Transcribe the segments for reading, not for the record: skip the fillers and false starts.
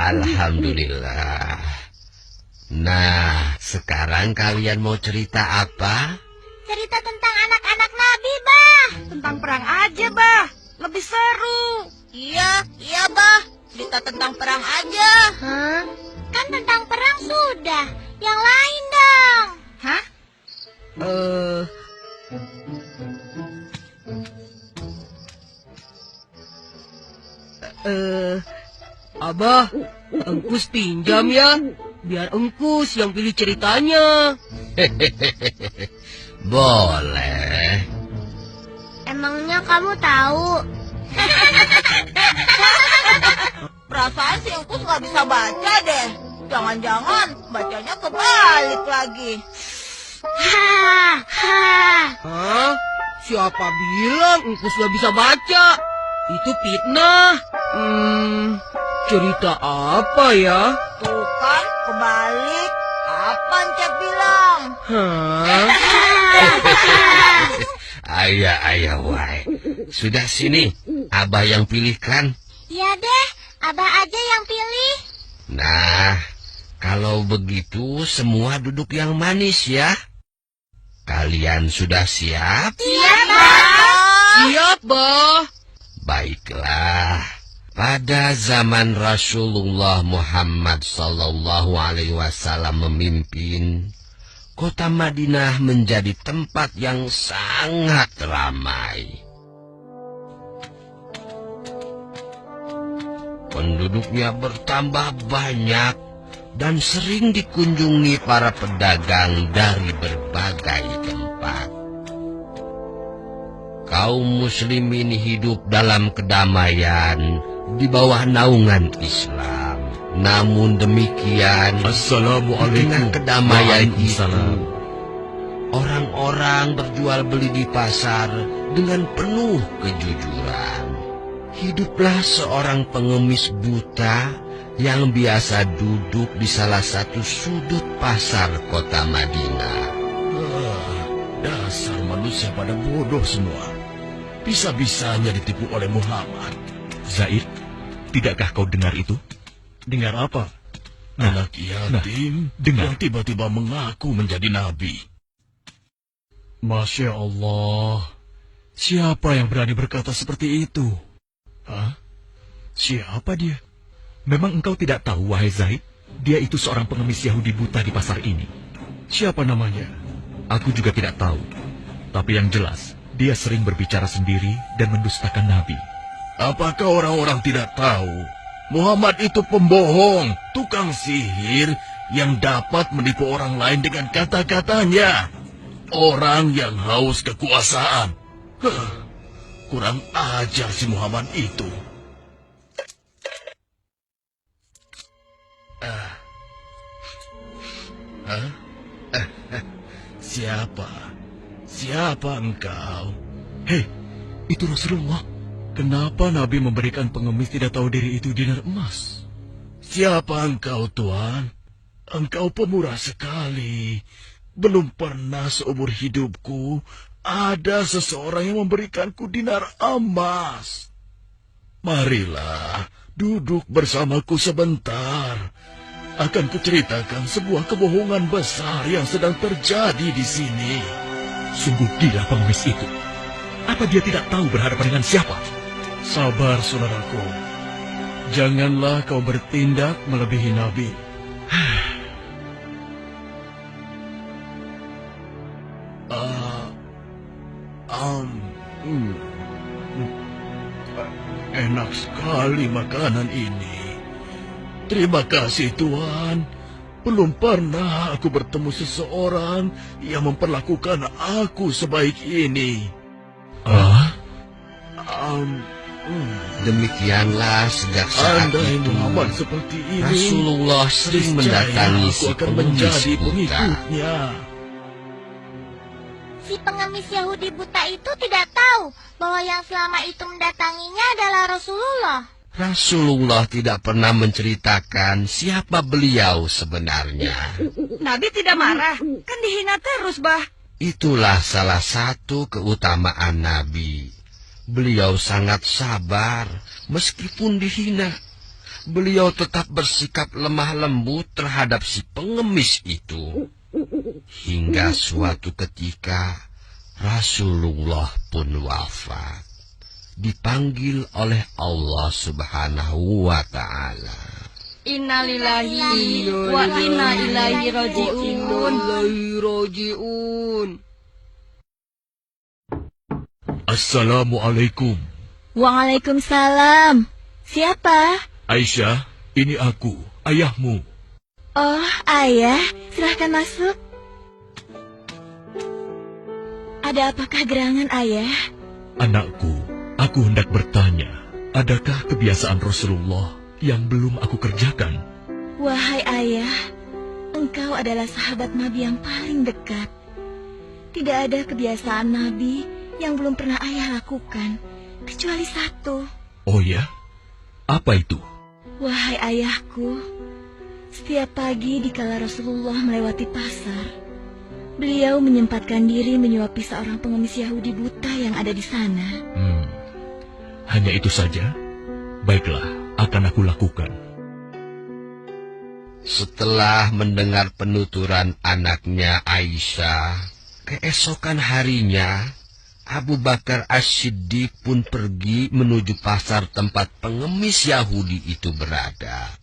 Alhamdulillah. Nah, sekarang kalian mau cerita apa? Cerita tentang anak-anak Nabi, Bah. Tentang perang aja, Bah. Lebih seru. Iya, Bah. Cerita tentang perang aja. Hah? Kan tentang perang sudah. Yang lain dong. Hah? Abah, Engkus pinjam ya, biar Engkus yang pilih ceritanya. Boleh. Emangnya kamu tahu? Perasaan si Engkus nggak bisa baca deh. Jangan-jangan bacanya kebalik lagi. Hah? Hah? Siapa bilang Engkus gak bisa baca? Itu fitnah. Cerita apa ya? Tuh kan, kebalik. Apa Encep bilang? Hah? Ayah, wai. Sudah sini, Abah yang pilihkan. Ya deh, Abah aja yang pilih. Nah, kalau begitu semua duduk yang manis ya. Kalian sudah siap? Siap, Bah. Siap, Bah. Baiklah. Pada zaman Rasulullah Muhammad SAW memimpin, kota Madinah menjadi tempat yang sangat ramai. Penduduknya bertambah banyak dan sering dikunjungi para pedagang dari berbagai tempat. Kaum muslimin hidup dalam kedamaian di bawah naungan Islam. Namun demikian, dengan kedamaian itu, orang-orang berjual beli di pasar dengan penuh kejujuran. Hiduplah seorang pengemis buta yang biasa duduk di salah satu sudut pasar kota Madinah. Dasar manusia pada bodoh semua. Bisa-bisanya ditipu oleh Muhammad. Zaid, tidakkah kau dengar itu? Dengar apa? Anak yatim dengar. yang tiba-tiba mengaku menjadi nabi. Masya Allah. Siapa yang berani berkata seperti itu? Hah? Siapa dia? Memang engkau tidak tahu, wahai Zaid? Dia itu seorang pengemis Yahudi buta di pasar ini. Siapa namanya? Aku juga tidak tahu. Tapi yang jelas, dia sering berbicara sendiri dan mendustakan Nabi. Apakah orang-orang tidak tahu? Muhammad itu pembohong, tukang sihir yang dapat menipu orang lain dengan kata-katanya. Orang yang haus kekuasaan. Kurang ajar si Muhammad itu. Siapa engkau? Hei, itu Rasulullah. Kenapa Nabi memberikan pengemis tidak tahu diri itu dinar emas? Siapa engkau, Tuan? Engkau pemurah sekali. Belum pernah seumur hidupku ada seseorang yang memberikanku dinar emas. Marilah, duduk bersamaku sebentar. Akan kuceritakan sebuah kebohongan besar yang sedang terjadi di sini. Sungguh gila pengemis itu. Apa dia tidak tahu berhadapan dengan siapa? Sabar, saudaraku. Janganlah kau bertindak melebihi Nabi. Enak sekali makanan ini. Terima kasih, Tuan. Belum pernah aku bertemu seseorang yang memperlakukan aku sebaik ini. Demikianlah sejak saat Andai itu Muhammad seperti ini, Rasulullah sering mendatangi si aku akan pengemis menjadi buta. pengikutnya. Si pengemis Yahudi buta itu tidak tahu bahwa yang selama itu mendatanginya adalah Rasulullah. Rasulullah tidak pernah menceritakan siapa beliau sebenarnya. Nabi tidak marah. Kan dihina terus, Bah. Itulah salah satu keutamaan Nabi. Beliau sangat sabar meskipun dihina. beliau tetap bersikap lemah lembut terhadap si pengemis itu. Hingga suatu ketika Rasulullah pun wafat, dipanggil oleh Allah Subhanahu wa Ta'ala. Innalillahi wa inna ilaihi raji'un. Assalamualaikum. Waalaikumsalam. Siapa? Aisyah, ini aku, ayahmu. Oh, ayah. Silahkan masuk. Ada apakah gerangan, ayah? Anakku, aku hendak bertanya, adakah kebiasaan Rasulullah yang belum aku kerjakan? Wahai ayah, engkau adalah sahabat Nabi yang paling dekat. Tidak ada kebiasaan Nabi yang belum pernah ayah lakukan, kecuali satu. Oh ya? Apa itu? Wahai ayahku, setiap pagi dikala Rasulullah melewati pasar, beliau menyempatkan diri menyuapi seorang pengemis Yahudi buta yang ada di sana. Hanya itu saja? Baiklah, akan aku lakukan. Setelah mendengar penuturan anaknya Aisyah, keesokan harinya Abu Bakar As-Siddiq pun pergi menuju pasar tempat pengemis Yahudi itu berada.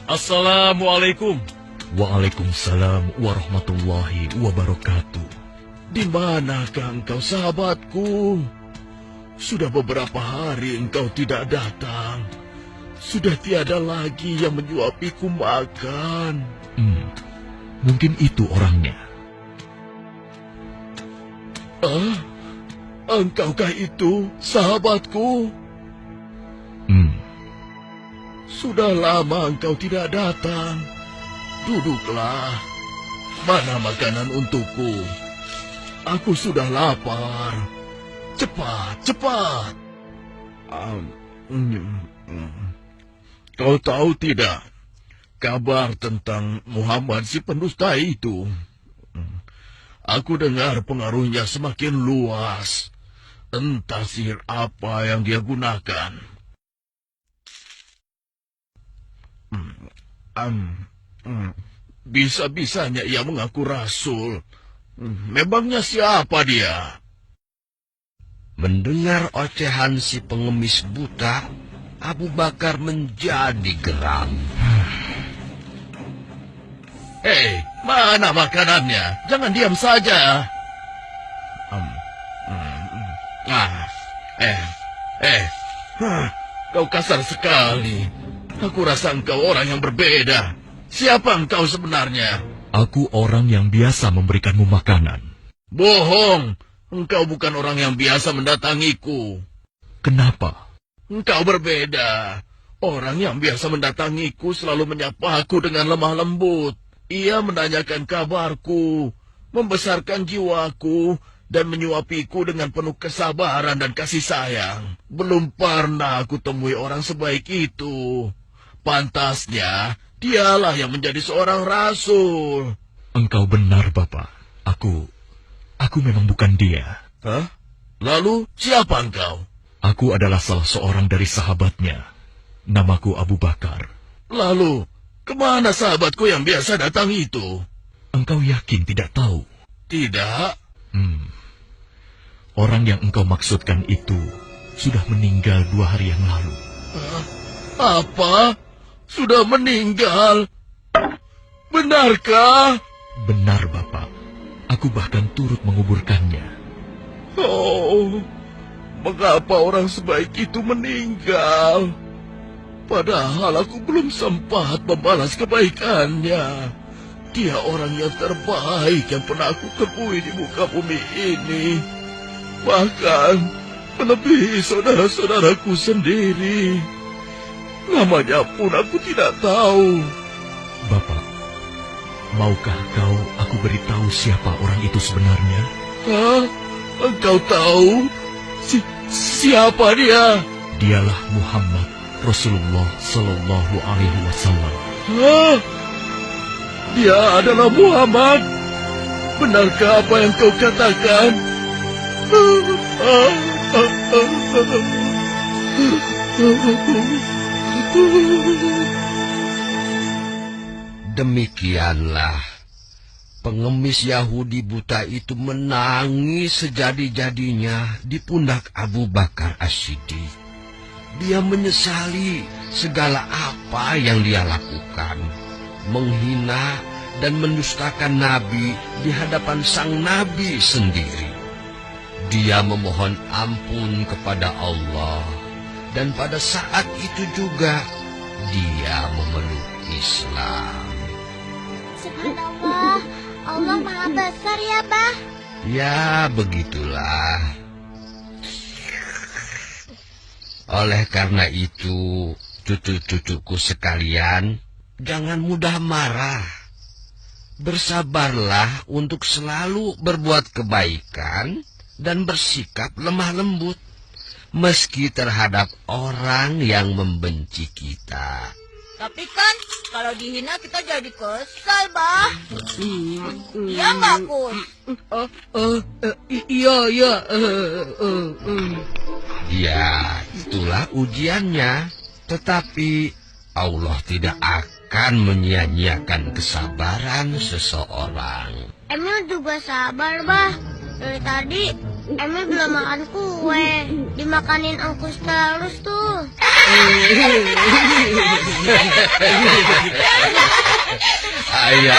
Assalamualaikum. Waalaikumsalam warahmatullahi wabarakatuh. Di manakah engkau, sahabatku? Sudah beberapa hari engkau tidak datang. Sudah tiada lagi yang menyuapiku makan. Mungkin itu orangnya. Engkaukah itu, sahabatku? Sudah lama engkau tidak datang. Duduklah. Mana makanan untukku? Aku sudah lapar. Cepat, cepat. Kau tahu tidak kabar tentang Muhammad si pendusta itu? Aku dengar pengaruhnya semakin luas. Entah sihir apa yang dia gunakan. Bisa-bisanya ia mengaku rasul. Memangnya siapa dia? Mendengar ocehan si pengemis buta, Abu Bakar menjadi geram. Hei, mana makanannya? Jangan diam saja. Kau kasar sekali. Aku rasa engkau orang yang berbeda. Siapa engkau sebenarnya? Aku orang yang biasa memberikanmu makanan. Bohong. Engkau bukan orang yang biasa mendatangiku. Kenapa? Engkau berbeda. Orang yang biasa mendatangiku selalu menyapa aku dengan lemah lembut. Ia menanyakan kabarku, membesarkan jiwaku, dan menyuapiku dengan penuh kesabaran dan kasih sayang. Belum pernah aku temui orang sebaik itu. Pantasnya, dialah yang menjadi seorang rasul. Engkau benar, Bapak. Aku memang bukan dia. Hah? Lalu, siapa engkau? Aku adalah salah seorang dari sahabatnya. Namaku Abu Bakar. Lalu, kemana sahabatku yang biasa datang itu? Engkau yakin tidak tahu? Tidak. Orang yang engkau maksudkan itu sudah meninggal 2 hari yang lalu. Apa? Sudah meninggal? Benarkah? Benar, Bapak. Aku bahkan turut menguburkannya. Oh, mengapa orang sebaik itu meninggal? Padahal aku belum sempat membalas kebaikannya. Dia orang yang terbaik yang pernah aku temui di muka bumi ini. Bahkan melebihi saudara-saudaraku sendiri. Namanya pun aku tidak tahu. Bapak, maukah aku beritahu siapa orang itu sebenarnya? Hah? Engkau tahu? Siapa dia? Dialah Muhammad Rasulullah Sallallahu Alaihi Wasallam. Hah? Dia adalah Muhammad? Benarkah apa yang kau katakan? Demikianlah pengemis Yahudi buta itu menangis sejadi-jadinya di pundak Abu Bakar As-Siddiq. Dia menyesali segala apa yang dia lakukan, menghina dan mendustakan Nabi di hadapan sang Nabi sendiri. Dia memohon ampun kepada Allah, dan pada saat itu juga dia memeluk Islam. Subhanallah, Allah Maha Besar ya, Bah. Ya, begitulah. Oleh karena itu, cucu-cucuku sekalian, jangan mudah marah. Bersabarlah untuk selalu berbuat kebaikan dan bersikap lemah lembut, meski terhadap orang yang membenci kita. Tapi kan kalau dihina kita jadi kesal, Bah. Iya nggak, Kus? Iya. Ya, itulah ujiannya. Tetapi Allah tidak akan menyia-nyiakan kesabaran seseorang. Emil juga sabar, Bah. Dari tadi Emil belum makan kue. Dimakanin ongkus terus tuh. Ayah.